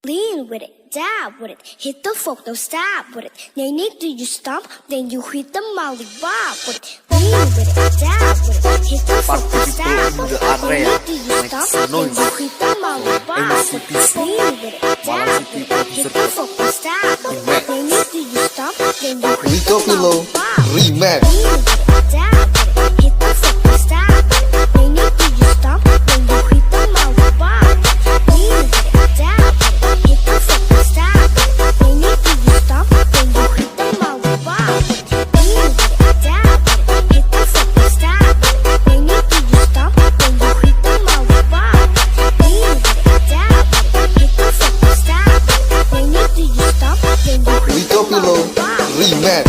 Lean with it, dive with it, hit the folk, don't stop with it. They need to you stomp, then you hit the molly bob with it. Lean with it, dive with it, hit the folk, don't stop with it. They need to you stomp, then you hit the molly bob with it. Lean with it, dive with it, hit the folk, don't stop with it. They need to you stomp, then you hit the molly bob with it. Remix. Lean with it, dive with it, hit the folk, don't stop with it. They need to you stomp, then you hit the molly bob with it. Lean with it, dive with it, hit the folk, don't stop with it. They need to you stomp, then you hit the molly bob with it. Lean with it, dive with it, hit the folk, don't stop with it. They need to you stomp, then you hit the molly bob with it. Lean with it, dive with it, hit the folk, don't stop with it. They need to you stomp, then you hit the molly bob with it. Remix.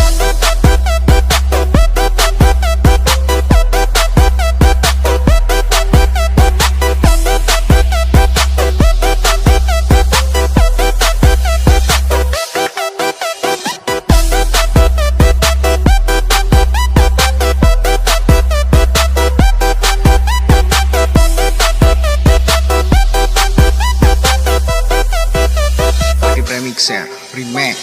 Remixnya, remix.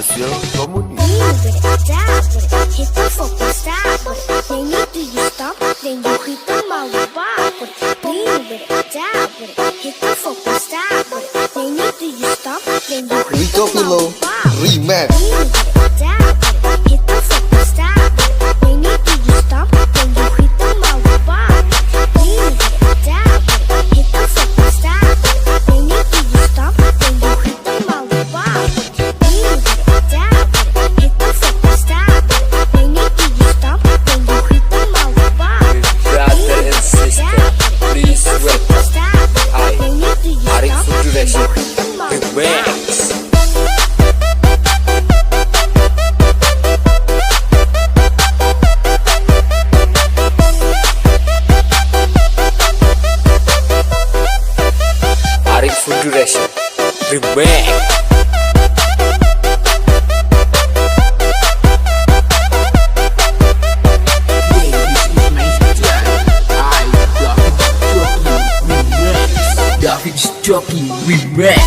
Sosial Komuni. Lean with it, dive with it, hit the folk, don't stop with it. They need to you stomp, then you hit the molly bob with it. Lean with it, dive with it, hit the folk, don't stop with it. They need to you stomp, then you hit the Rico Pilo molly bob with it. Remix. Lean with it, dive with it, hit the folk, don't stop with it. They need to you stomp, then you hit the molly bob with it. Lean with it, dive with it, hit the folk, don't stop with it. They need to you stomp, then you hit the molly bob with it. Lean with it, dive with it, hit the folk, don't stop with it. They need to you stomp, then you hit the molly bob with it. Brother and sister, please wait. Arik Fuduration, remix. Arik Fuduration, remix. David Jockey Remix.